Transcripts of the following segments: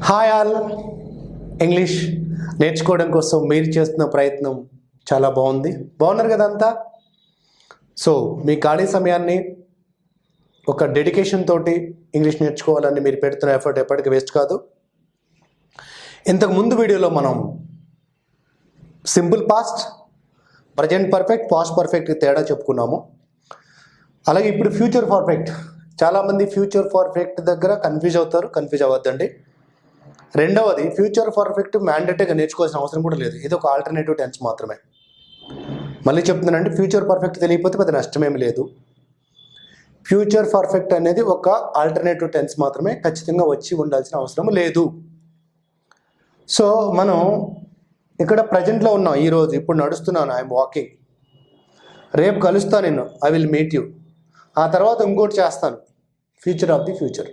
Hi all. English నేర్చుకోవడం కోసం మీరు చేస్తున్న ప్రయత్నం చాలా బాగున్నారు కదా అంతా. సో మీ ఖాళీ సమయాన్ని ఒక డెడికేషన్ తోటి ఇంగ్లీష్ నేర్చుకోవాలని మీరు పెడుతున్న ఎఫర్ట్ ఎప్పటికీ వేస్ట్ కాదు. ఇంతకు ముందు వీడియోలో మనం simple past, present perfect, past perfect తేడా చెప్పుకున్నాము. అలాగే ఇప్పుడు ఫ్యూచర్ పర్ఫెక్ట్. చాలామంది ఫ్యూచర్ పర్ఫెక్ట్ దగ్గర కన్ఫ్యూజ్ అవ్వద్దండి. రెండవది, ఫ్యూచర్ పర్ఫెక్ట్ మ్యాండేటరీగా నేర్చుకోవాల్సిన అవసరం కూడా లేదు. ఇది ఒక ఆల్టర్నేటివ్ టెన్స్ మాత్రమే. మళ్ళీ చెప్తున్నానండి, ఫ్యూచర్ పర్ఫెక్ట్ తెలియకపోతే పెద్ద నష్టమేమి లేదు. ఫ్యూచర్ పర్ఫెక్ట్ అనేది ఒక ఆల్టర్నేటివ్ టెన్స్ మాత్రమే, ఖచ్చితంగా వచ్చి ఉండాల్సిన అవసరం లేదు. సో మనం ఇక్కడ ప్రజెంట్లో ఉన్నాం. ఈరోజు ఇప్పుడు నడుస్తున్నాను, ఐఎమ్ వాకింగ్. రేపు కలుస్తాను నేను, ఐ విల్ మీట్ యూ. ఆ తర్వాత ఇంకోటి చేస్తాను, future of the future.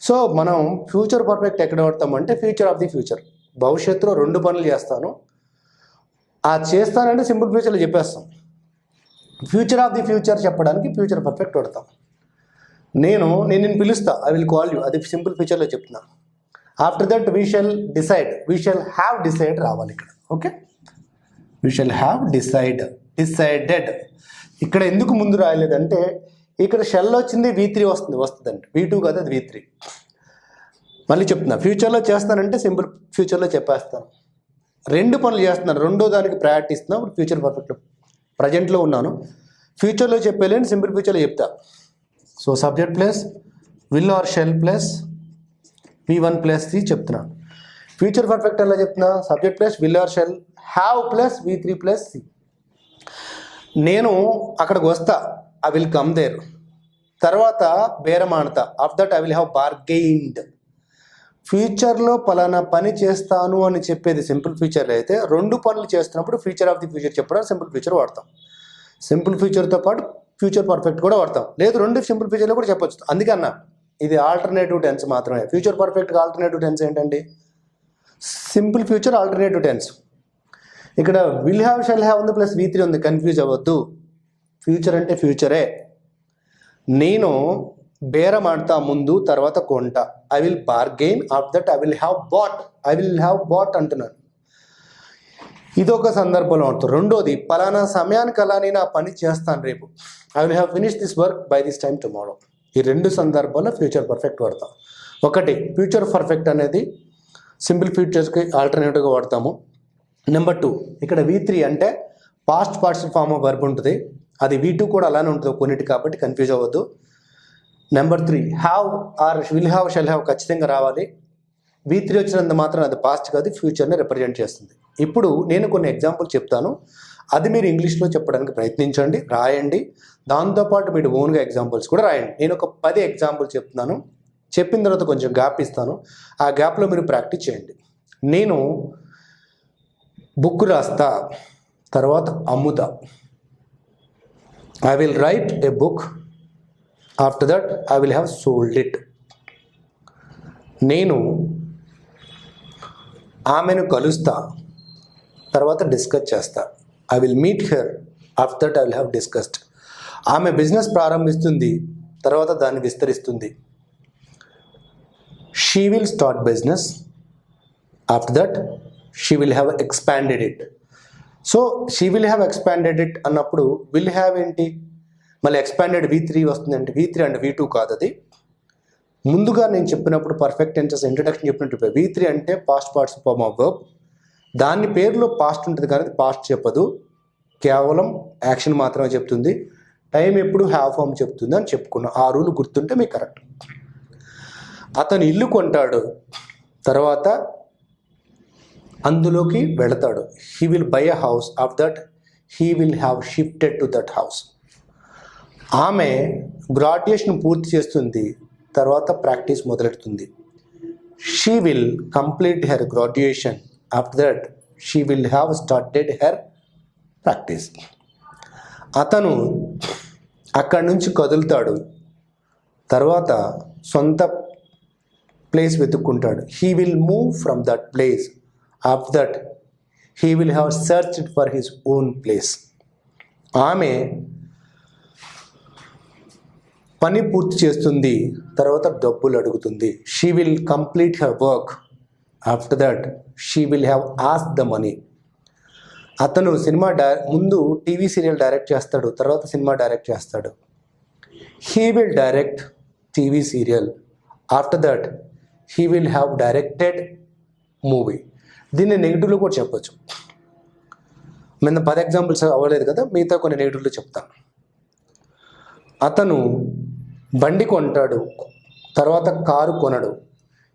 So మనం ఫ్యూచర్ పర్ఫెక్ట్ ఎక్కడ వాడతామంటే ఫ్యూచర్ ఆఫ్ ది ఫ్యూచర్. భవిష్యత్తులో 2 పనులు చేస్తాను. ఆ చేస్తానంటే సింపుల్ ఫ్యూచర్లో చెప్పేస్తాం. ఫ్యూచర్ ఆఫ్ ది ఫ్యూచర్ చెప్పడానికి ఫ్యూచర్ పర్ఫెక్ట్ వాడతాం. నేను పిలుస్తా, ఐ విల్ కాల్ యూ, అది సింపుల్ ఫ్యూచర్లో చెప్తున్నా. After that we shall have decide రావాలి ఇక్కడ. Okay, we shall have decided. ఇక్కడ ఎందుకు ముందు రాయలేదంటే ఇక్కడ షెల్ వచ్చింది, V3 వస్తుందండి. V2 కాదు, అది V3. మళ్ళీ చెప్తున్నా, ఫ్యూచర్లో చేస్తానంటే సింపుల్ ఫ్యూచర్లో చెప్పేస్తాను. 2 పనులు చేస్తున్నాను, రెండో దానికి ప్రయారిటీ ఇస్తున్నాను. ఇప్పుడు ఫ్యూచర్ పర్ఫెక్ట్ ప్రజెంట్లో ఉన్నాను. ఫ్యూచర్లో చెప్పేలేని సింపుల్ ఫ్యూచర్లో చెప్తా. So subject plus will or shall plus V1 plus C చెప్తున్నాను. ఫ్యూచర్ పర్ఫెక్ట్ ఎలా చెప్తున్నా, subject plus will or shall, have plus V3 plus C. నేను అక్కడికి వస్తా, ఐ విల్ కమ్ దేర్. తర్వాత బేరం ఆడతా, ఆఫ్ that I will have bargained. ఫ్యూచర్లో పలానా పని చేస్తాను అని చెప్పేది సింపుల్ ఫ్యూచర్లో అయితే, 2 పనులు చేస్తున్నప్పుడు ఫ్యూచర్ ఆఫ్ ది ఫ్యూచర్ చెప్పడం సింపుల్ ఫ్యూచర్ వాడతాం. సింపుల్ ఫ్యూచర్తో పాటు ఫ్యూచర్ పర్ఫెక్ట్ కూడా వాడతాం. లేదు, 2 సింపుల్ ఫ్యూచర్లో కూడా చెప్పొచ్చు. అందుకన్నా ఇది ఆల్టర్నేటివ్ టెన్స్ మాత్రమే. ఫ్యూచర్ పర్ఫెక్ట్గా ఆల్టర్నేటివ్ టెన్స్ ఏంటండి, సింపుల్ ఫ్యూచర్ ఆల్టర్నేటివ్ టెన్స్. ఇక్కడ విల్ హ్యావ్, షెల్ హ్యావ్ ఉంది, ప్లస్ V3 ఉంది, కన్ఫ్యూజ్ అవ్వద్దు. ఫ్యూచర్ అంటే ఫ్యూచరే. నేను బేరం ఆడతా ముందు, తర్వాత కొంట. I will bargain, off that I will have bought అంటున్నాను. ఇదొక సందర్భంలో ఉంటుంది. రెండోది, పలానా సమయానికి అలా నేను ఆ పని చేస్తాను రేపు. I will have finish this work by this time tomorrow. ఈ 2 సందర్భాల్లో ఫ్యూచర్ పర్ఫెక్ట్ వాడతాం. ఒకటి, ఫ్యూచర్ పర్ఫెక్ట్ అనేది సింపుల్ ఫ్యూచర్స్కి ఆల్టర్నేటివ్గా వాడతాము. నెంబర్ 2, ఇక్కడ V3 అంటే past participle form of verb ఉంటుంది. అది V2 కూడా అలానే ఉంటుంది కొన్నిటి, కాబట్టి కన్ఫ్యూజ్ అవ్వద్దు. Number 3, have or will have, shall have ఖచ్చితంగా రావాలి. V3 వచ్చినంత మాత్రం అది పాస్ట్ కాదు, ఫ్యూచర్ని రిప్రజెంట్ చేస్తుంది. ఇప్పుడు నేను కొన్ని ఎగ్జాంపుల్ చెప్తాను, అది మీరు ఇంగ్లీష్లో చెప్పడానికి ప్రయత్నించండి, రాయండి. దాంతోపాటు మీరు ఓన్గా ఎగ్జాంపుల్స్ కూడా రాయండి. నేను ఒక 10 ఎగ్జాంపుల్ చెప్తున్నాను, చెప్పిన తర్వాత కొంచెం గ్యాప్ ఇస్తాను. ఆ గ్యాప్లో మీరు ప్రాక్టీస్ చేయండి. నేను బుక్ రాస్తా, తర్వాత అమ్ముతా. I will write a book, after that I will have sold it. నేను ఆమెను కలుస్తా, తర్వాత డిస్కస్ చేస్తా. I will meet her, after that I will have discussed. ఆమె బిజినెస్ ప్రారంభిస్తుంది, తర్వాత దాన్ని విస్తరిస్తుంది. She will start business, after that she will have expanded it. So she will have expanded it అన్నప్పుడు విల్ హ్యావ్ ఏంటి, మళ్ళీ expanded V3 వస్తుందంటే V3 అంటే V2 కాదు. అది ముందుగా నేను చెప్పినప్పుడు పర్ఫెక్ట్ టెన్సెస్ ఇంట్రడక్షన్ చెప్పినట్టు, V3 అంటే past participle form of verb. దాని పేరులో పాస్ట్ ఉంటుంది కానీ పాస్ట్ చెప్పదు, కేవలం యాక్షన్ మాత్రమే చెప్తుంది. టైం ఎప్పుడు హ్యావ్ ఫామ్ చెప్తుంది అని చెప్పుకున్నాం. ఆ రూల్ గుర్తుంటే మీకు కరెక్ట్. అతను ఇల్లు కొంటాడు, తర్వాత అందులోకి వెళతాడు. He will buy a house, ఆఫ్ that he will have shifted to that house. ఆమె గ్రాడ్యుయేషన్ పూర్తి చేస్తుంది, తర్వాత ప్రాక్టీస్ మొదలెడుతుంది. She will complete her graduation, after that she will have started her practice. అతను అక్కడి నుంచి కదులుతాడు, తర్వాత సొంత ప్లేస్ వెతుక్కుంటాడు. He will move from that place, after that he will have searched for his own place. ఆమె పని పూర్తి చేస్తుంది, తర్వాత డబ్బులు అడుగుతుంది. She will complete her work, after that she will have ask the money. అతను ముందు టీవీ సీరియల్ డైరెక్ట్ చేస్తాడు, తర్వాత సినిమా డైరెక్ట్ చేస్తాడు. He will direct TV serial, after that he will have directed movie. దీన్ని నెగిటివ్లో కూడా చెప్పొచ్చు. మీద 10 ఎగ్జాంపుల్స్ అవ్వలేదు కదా, మిగతా కొన్ని నెగిటివ్లో చెప్తాను. అతను బండి కొంటాడు, తర్వాత కారు కొనడు.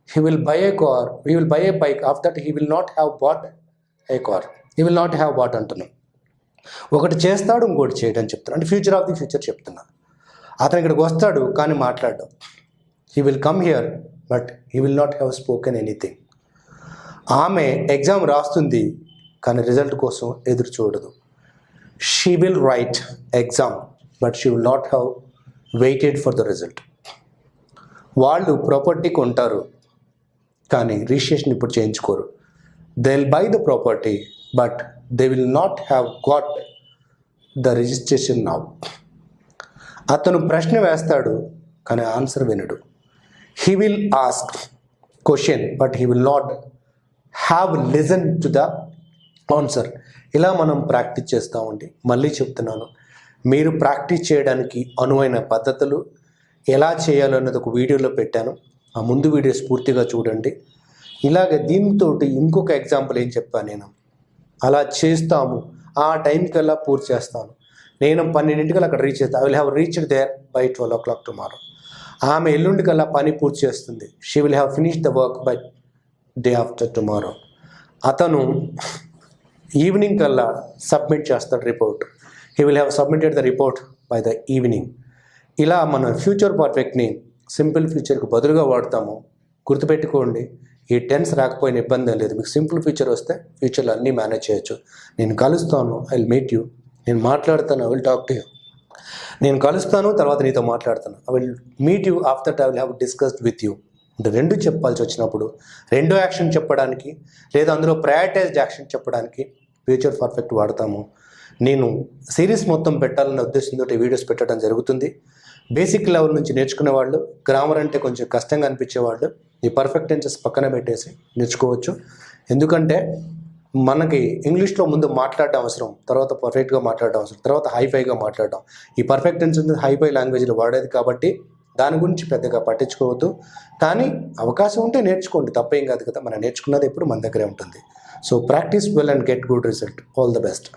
He will buy a car, he will buy a bike, after that he will not have bought a car. He will not have bought అంటున్నాను. ఒకటి చేస్తాడు, ఇంకోటి చేయడం చెప్తున్నాను. అంటే ఫ్యూచర్ ఆఫ్ ది ఫ్యూచర్ చెప్తున్నా. అతను ఇక్కడికి వస్తాడు కానీ మాట్లాడు. He will come here but he will not have spoken anything. ఆమె ఎగ్జామ్ రాస్తుంది కానీ రిజల్ట్ కోసం ఎదురు చూడదు. She will write exam but she will not have waited for the result. వాళ్ళు ప్రాపర్టీ కొంటారు కానీ రిజిస్ట్రేషన్ ఇప్పుడు చేయించుకోరు. They will buy the property but they will not have got the registration now. అతను ప్రశ్న వేస్తాడు కానీ ఆన్సర్ వినడు. He will ask question but he will not have listen to the answer. ఇలా మనం ప్రాక్టీస్ చేస్తామండి. మళ్ళీ చెప్తున్నాను, మీరు ప్రాక్టీస్ చేయడానికి అనువైన పద్ధతులు ఎలా చేయాలో అన్నది ఒక వీడియోలో పెట్టాను. ఆ ముందు వీడియోస్ పూర్తిగా చూడండి. ఇలాగే దీంతో ఇంకొక ఎగ్జాంపుల్ ఏం చెప్పాను నేను, అలా చేస్తాము, ఆ టైంకల్లా పూర్తి చేస్తాను. నేను 12 అక్కడ రీచ్ చేస్తాను. I will have reached there by 12 o'clock tomorrow. ఆమె ఎల్లుండికల్లా పని పూర్తి చేస్తుంది. She will have finish the work by day after tomorrow. అతను ఈవినింగ్ కల్లా సబ్మిట్ చేస్తాడు report. He will have submitted the report by the evening. ఇలా మన ఫ్యూచర్ పర్ఫెక్ట్ని సింపుల్ ఫ్యూచర్కి బదులుగా వాడతాము. గుర్తుపెట్టుకోండి, ఈ టెన్స్ రాకపోయిన ఇబ్బంది లేదు. మీకు సింపుల్ ఫ్యూచర్ వస్తే ఫ్యూచర్లో అన్నీ మేనేజ్ చేయొచ్చు. నేను కలుస్తాను, ఐ విల్ మీట్ యూ. నేను మాట్లాడతాను, I will talk to you. నేను కలుస్తాను, తర్వాత నీతో మాట్లాడతాను. I will meet you, after that I will have discussed with you. అంటే 2 చెప్పాల్సి వచ్చినప్పుడు 2 యాక్షన్ చెప్పడానికి లేదా అందులో ప్రయారిటైజ్డ్ యాక్షన్ చెప్పడానికి ఫ్యూచర్ పర్ఫెక్ట్ వాడతాము. నేను సిరీస్ మొత్తం పెట్టాలనే ఉద్దేశంతో వీడియోస్ పెట్టడం జరుగుతుంది. బేసిక్ లెవెల్ నుంచి నేర్చుకునే వాళ్ళు, గ్రామర్ అంటే కొంచెం కష్టంగా అనిపించేవాళ్ళు ఈ పర్ఫెక్ట్ టెన్సెస్ పక్కన పెట్టేసి నేర్చుకోవచ్చు. ఎందుకంటే మనకి ఇంగ్లీష్లో ముందు మాట్లాడడం అవసరం, తర్వాత పర్ఫెక్ట్గా మాట్లాడడం అవసరం, తర్వాత హైఫైగా మాట్లాడడం. ఈ పర్ఫెక్ట్ టెన్స్ హైఫై లాంగ్వేజ్లో వాడేది కాబట్టి దాని గురించి పెద్దగా పట్టించుకోవద్దు. కానీ అవకాశం ఉంటే నేర్చుకోండి, తప్పేం కాదు కదా. మనం నేర్చుకున్నది ఎప్పుడు మన దగ్గరే ఉంటుంది. So practice well and get good result. All the best.